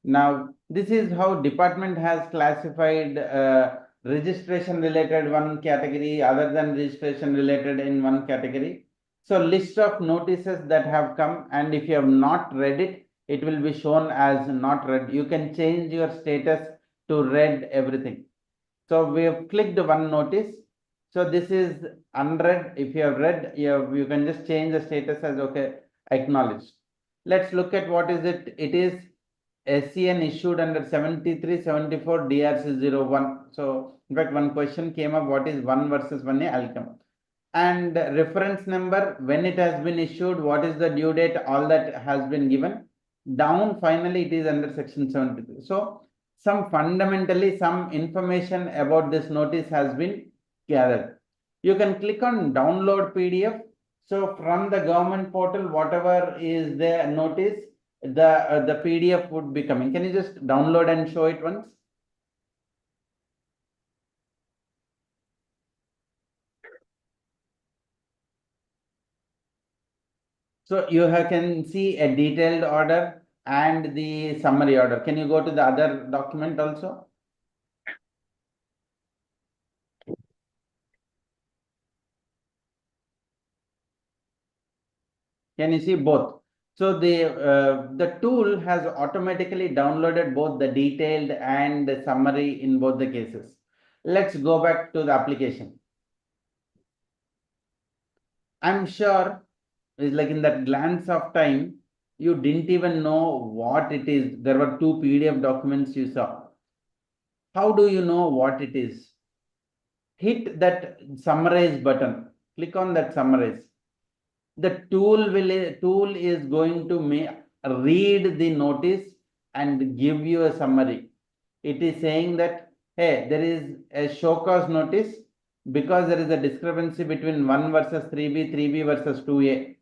Now, this is how department has classified registration related one category other than registration related in one category. So list of notices that have come, and if you have not read it, it will be shown as not read. You can change your status to read everything. So we have clicked one notice. So this is unread. If you have read, you can just change the status as okay, acknowledged. Let's look at what is it. It is SCN issued under 7374 DRC01. So in fact, one question came up, what is 1 versus 1A? I'll come. And reference number, when it has been issued, what is the due date, all that has been given. Down finally, it is under section 73. So some fundamentally some information about this notice has been gathered. You can click on download PDF. So from the government portal, whatever is the notice, the PDF would be coming. Can you just download and show it once? So you can see a detailed order and the summary order. Can you go to the other document also? Can you see both? So the tool has automatically downloaded both the detailed and the summary in both the cases. Let's go back to the application. I'm sure it's like in that glance of time, you didn't even know what it is. There were two PDF documents you saw. How do you know what it is? Hit that summarize button. Click on that summarize. The tool is going to read the notice and give you a summary. It is saying that, hey, there is a show cause notice because there is a discrepancy between 1 versus 3B, 3B versus 2A.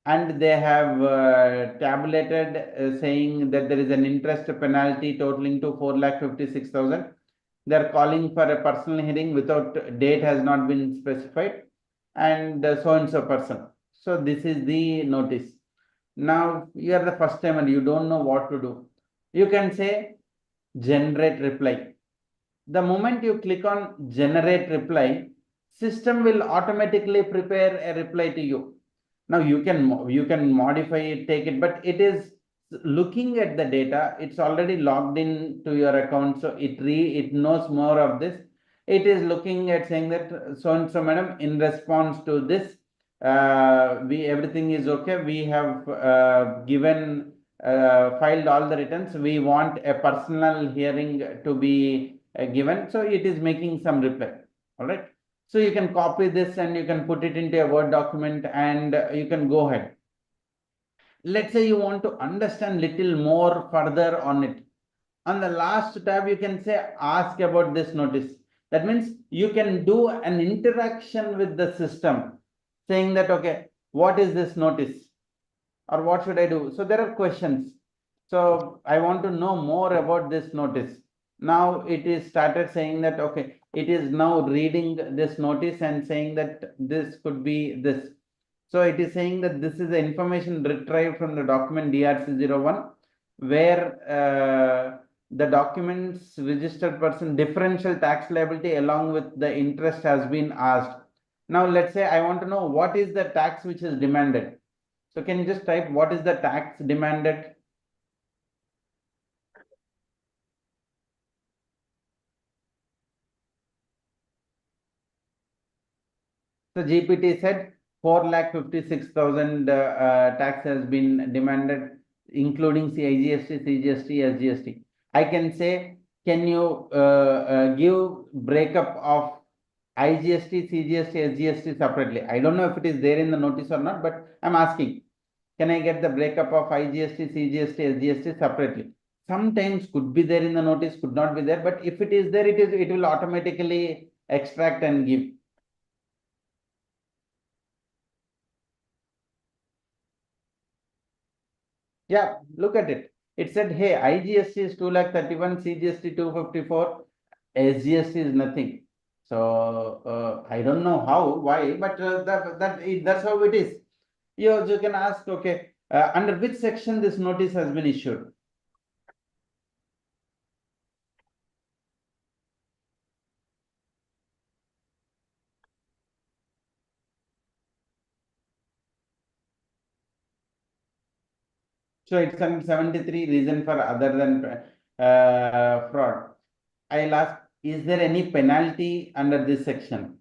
And they have tabulated saying that there is an interest penalty totaling to 4,56,000. They are calling for a personal hearing without date has not been specified, and so and so person. So this is the notice. Now you are the first timer, you don't know what to do. You can say generate reply. The moment you click on generate reply, system will automatically prepare a reply to you. Now you can modify it, take it, but it is looking at the data. It's already logged in to your account, so it knows more of this. It is looking at saying that so and so, madam, in response to this, we everything is okay. We have given filed all the returns. We want a personal hearing to be given. So it is making some reply. All right. So you can copy this and you can put it into a Word document and you can go ahead. Let's say you want to understand little more further on it. On the last tab, you can say ask about this notice. That means you can do an interaction with the system saying that, okay, what is this notice or what should I do? So there are questions. So I want to know more about this notice. Now it is started saying that, okay, it is now reading this notice and saying that this could be this. So it is saying that this is the information retrieved from the document DRC01. where the documents registered person differential tax liability along with the interest has been asked. Now let's say I want to know what is the tax which is demanded. So can you just type what is the tax demanded? So GPT said 4,56,000 tax has been demanded, including IGST, CGST, SGST. I can say, can you give breakup of IGST, CGST, SGST separately? I don't know if it is there in the notice or not, but I'm asking. Can I get the breakup of IGST, CGST, SGST separately? Sometimes could be there in the notice, could not be there, but if it is there, it will automatically extract and give. Yeah, look at it. It said, hey, IGST is 2,31,000, CGST 254, SGST is nothing. So I don't know how, why, but that's how it is. You can ask, okay, under which section this notice has been issued? So it's under 73, reason for other than fraud. I'll ask, is there any penalty under this section?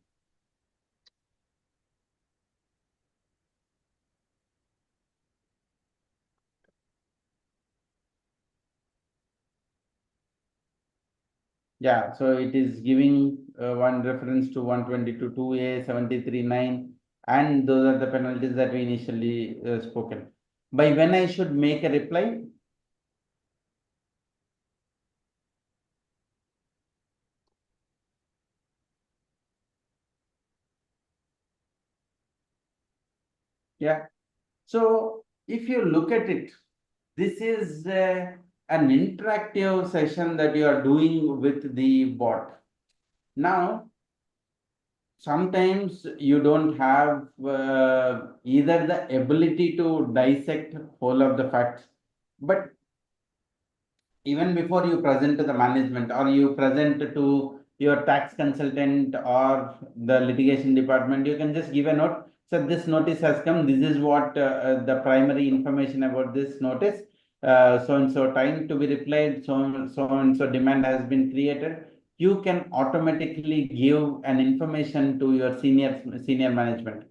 Yeah, so it is giving one reference to 122 2A 73(9), and those are the penalties that we initially spoken. By when I should make a reply? Yeah. So if you look at it, this is an interactive session that you are doing with the bot. Now, sometimes you don't have either the ability to dissect whole of the facts, but even before you present to the management or you present to your tax consultant or the litigation department, you can just give a note. So this notice has come. This is what the primary information about this notice. So and so time to be replied. So and so demand has been created. You can automatically give an information to your senior management.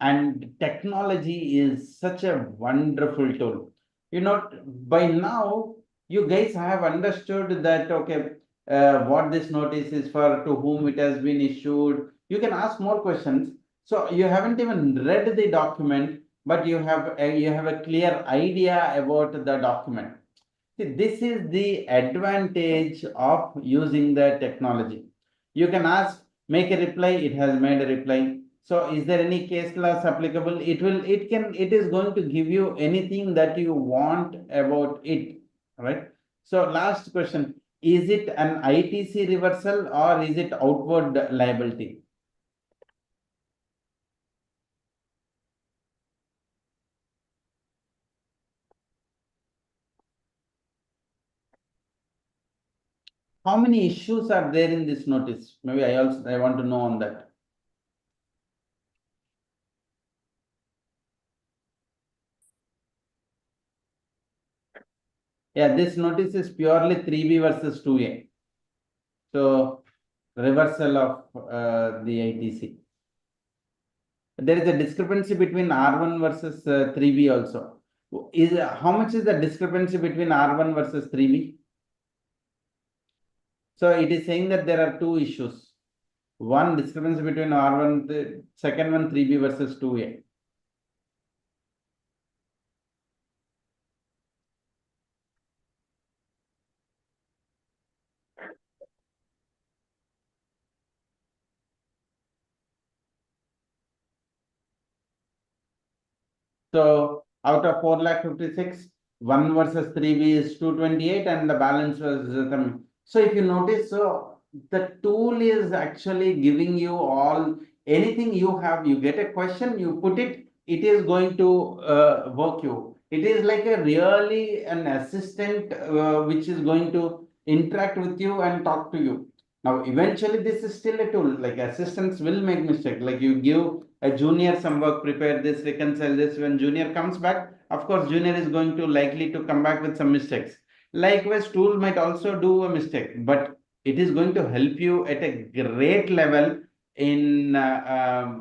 And technology is such a wonderful tool. You know, by now you guys have understood that, okay, what this notice is for, to whom it has been issued. You can ask more questions. So you haven't even read the document, but you have a clear idea about the document. See, this is the advantage of using the technology. You can ask, make a reply, it has made a reply. So is there any case laws applicable? It is going to give you anything that you want about it, right? So last question, is it an ITC reversal or is it outward liability? How many issues are there in this notice? Maybe I want to know on that. Yeah, this notice is purely 3B versus 2A. So reversal of the ITC. There is a discrepancy between R1 versus 3B also. How much is the discrepancy between R1 versus 3B? So it is saying that there are two issues. One discrepancy between R1, the second one 3B versus 2A. So out of 4,56,000, 1 versus 3B is 228 and the balance was so if you notice, so the tool is actually giving you all, anything you have, you get a question, you put it, it is going to work you. It is like a really an assistant which is going to interact with you and talk to you. Now, eventually, this is still a tool. Like assistants will make mistake. Like you give a junior some work, prepare this, reconcile this. When junior comes back, of course, junior is going to likely to come back with some mistakes. Likewise, tool might also do a mistake, but it is going to help you at a great level in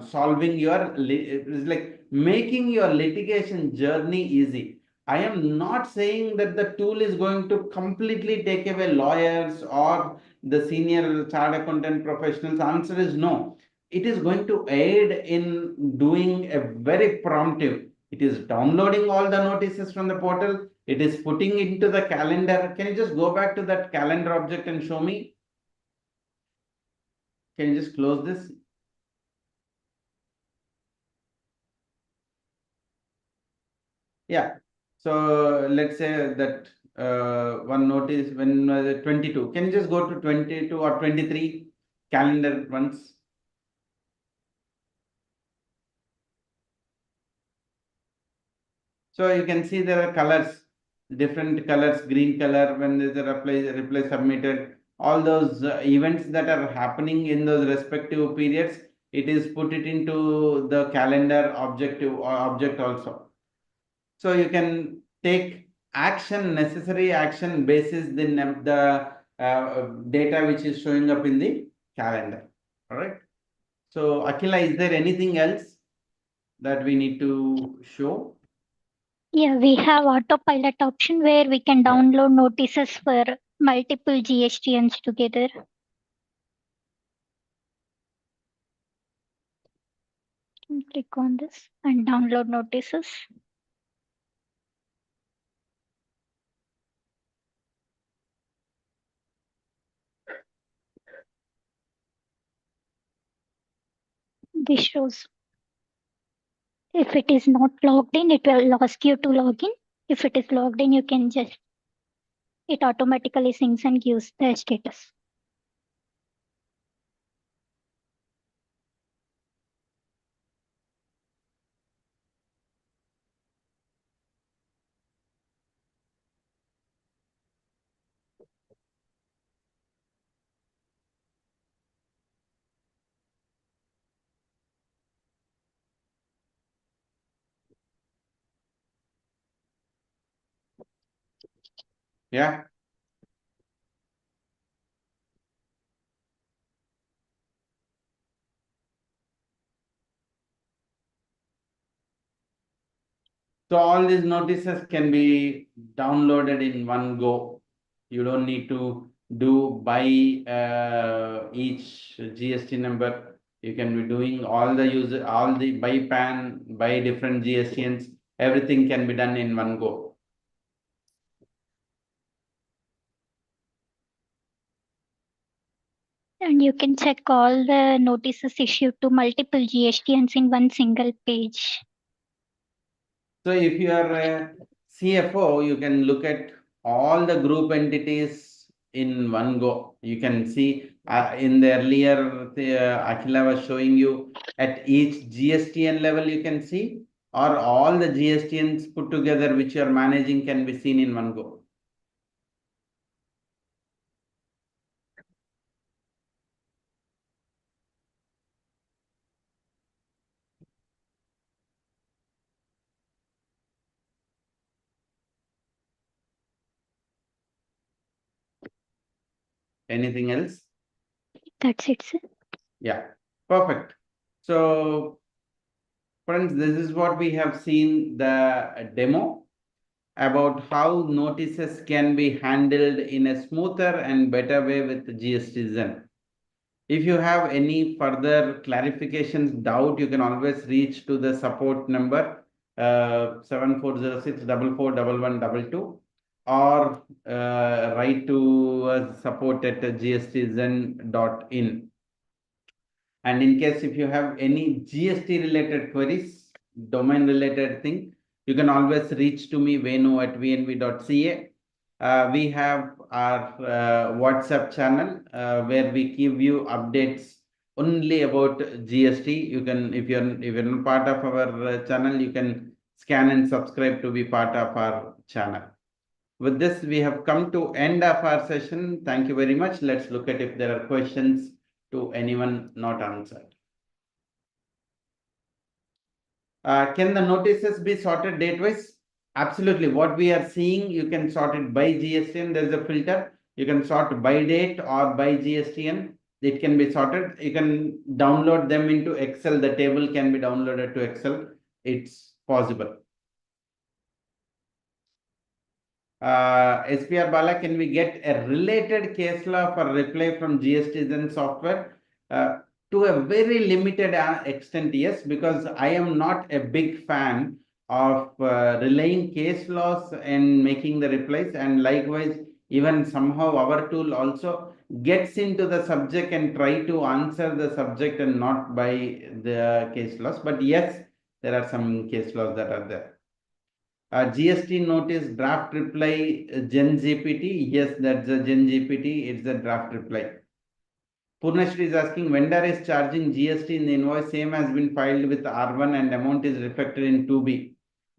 solving your it's like making your litigation journey easy. I am not saying that the tool is going to completely take away lawyers or the senior chartered accountant professionals. Answer is no. It is going to aid in doing a very promptive. It is downloading all the notices from the portal. It is putting into the calendar. Can you just go back to that calendar object and show me? Can you just close this? Yeah. So let's say that one notice when 22. Can you just go to 22 or 23 calendar once? So you can see there are colors, different colors, green color when there's a reply submitted. All those events that are happening in those respective periods, it is put it into the calendar objective or object also. So you can take action, necessary action basis the data which is showing up in the calendar. All right. So Akila, is there anything else that we need to show? Yeah, we have autopilot option where we can download notices for multiple GSTNs together. Click on this and download notices. This shows if it is not logged in, it will ask you to log in. If it is logged in, you can just, it automatically syncs and gives the status. Yeah. So all these notices can be downloaded in one go. You don't need to do by each GST number. You can be doing all the user, all the by PAN, by different GSTNs. Everything can be done in one go. And you can check all the notices issued to multiple GSTNs in one single page. So if you are a CFO, you can look at all the group entities in one go. You can see in the earlier, Akhila was showing you at each GSTN level, you can see, or all the GSTNs put together which you are managing can be seen in one go. Anything else? That's it, sir. Yeah, perfect. So, friends, this is what we have seen the demo about how notices can be handled in a smoother and better way with GSTZen. If you have any further clarifications, doubt, you can always reach to the support number 7406 or write to support@gstzen.in. And in case if you have any GST related queries, domain related thing, you can always reach to me, venu@vnv.ca. We have our WhatsApp channel where we give you updates only about GST. You can, if you're not part of our channel, you can scan and subscribe to be part of our channel. With this, we have come to end of our session. Thank you very much. Let's look at if there are questions to anyone not answered. Can the notices be sorted date-wise? Absolutely. What we are seeing, you can sort it by GSTN. There's a filter. You can sort by date or by GSTN. It can be sorted. You can download them into Excel. The table can be downloaded to Excel. It's possible. SPR Bala, can we get a related case law for reply from GSTZen software? To a very limited extent, yes, because I am not a big fan of relaying case laws and making the replies, and likewise, even somehow our tool also gets into the subject and try to answer the subject and not by the case laws. But yes, there are some case laws that are there. GST notice draft reply Gen GPT. Yes, that's a Gen GPT. It's a draft reply. Purnashri is asking, vendor is charging GST in the invoice, same has been filed with R1 and amount is reflected in 2B.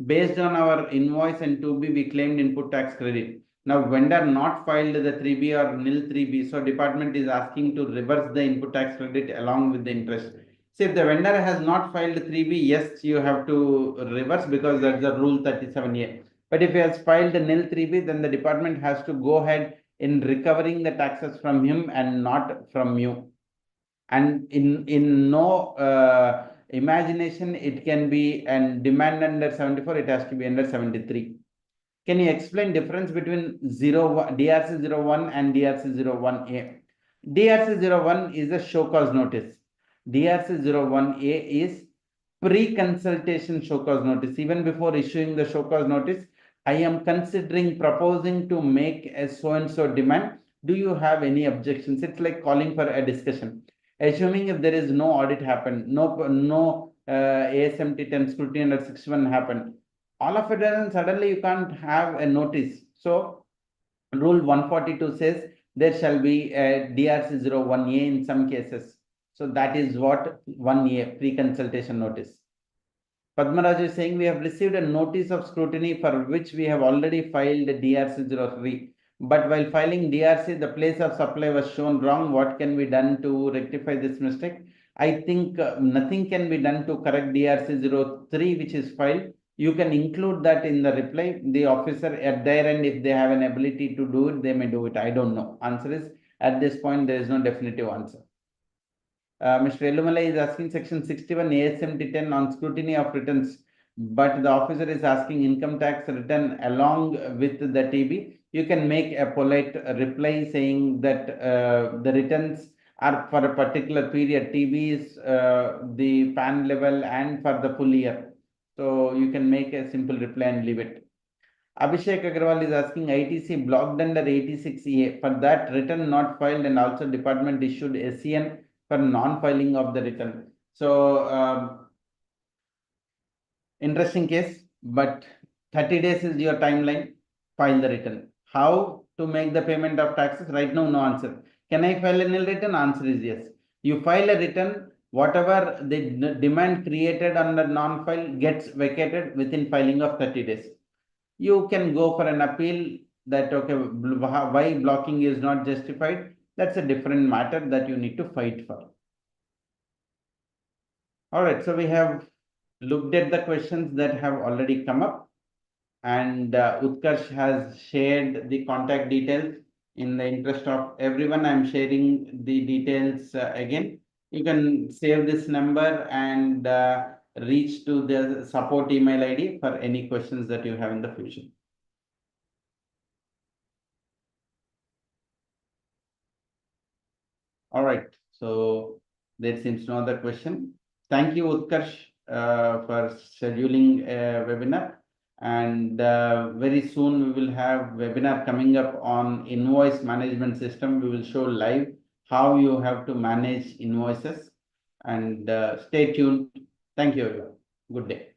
Based on our invoice and 2B, we claimed input tax credit. Now, vendor not filed the 3B or nil 3B, so department is asking to reverse the input tax credit along with the interest. So if the vendor has not filed 3B, yes, you have to reverse because that's the rule 37A. But if he has filed nil 3B, then the department has to go ahead in recovering the taxes from him and not from you. And in no imagination, it can be and demand under 74, it has to be under 73. Can you explain difference between DRC01 and DRC01A? DRC01 is a show cause notice. DRC01A is pre-consultation show cause notice. Even before issuing the show cause notice, I am proposing to make a so-and-so demand. Do you have any objections? It's like calling for a discussion. Assuming if there is no audit happened, no ASMT 10 scrutiny under 61 happened, all of a sudden suddenly you can't have a notice. So rule 142 says there shall be a DRC01A in some cases. So that is what 1A pre-consultation notice. Padmaraj is saying we have received a notice of scrutiny for which we have already filed DRC03. But while filing DRC, the place of supply was shown wrong. What can be done to rectify this mistake? I think nothing can be done to correct DRC03, which is filed. You can include that in the reply. The officer at their end, if they have an ability to do it, they may do it. I don't know. Answer is, at this point, there is no definitive answer. Mr. Elumalai is asking section 61 ASMT 10 on scrutiny of returns, but the officer is asking income tax return along with the TB. You can make a polite reply saying that the returns are for a particular period. TB is the PAN level and for the full year. So you can make a simple reply and leave it. Abhishek Agarwal is asking ITC blocked under 86A. For that, return not filed and also department issued SCN for non-filing of the return. So, interesting case, but 30 days is your timeline, file the return. How to make the payment of taxes? Right now, no answer. Can I file a nil return? Answer is yes. You file a return, whatever the demand created under non-file gets vacated within filing of 30 days. You can go for an appeal that, okay, why blocking is not justified. That's a different matter that you need to fight for. All right, so we have looked at the questions that have already come up, and Utkarsh has shared the contact details. In the interest of everyone, I'm sharing the details again. You can save this number and reach to the support email ID for any questions that you have in the future. All right, so there seems no other question. Thank you, Utkarsh, for scheduling a webinar. And very soon we will have webinar coming up on invoice management system. We will show live how you have to manage invoices. And stay tuned. Thank you, everyone. Good day.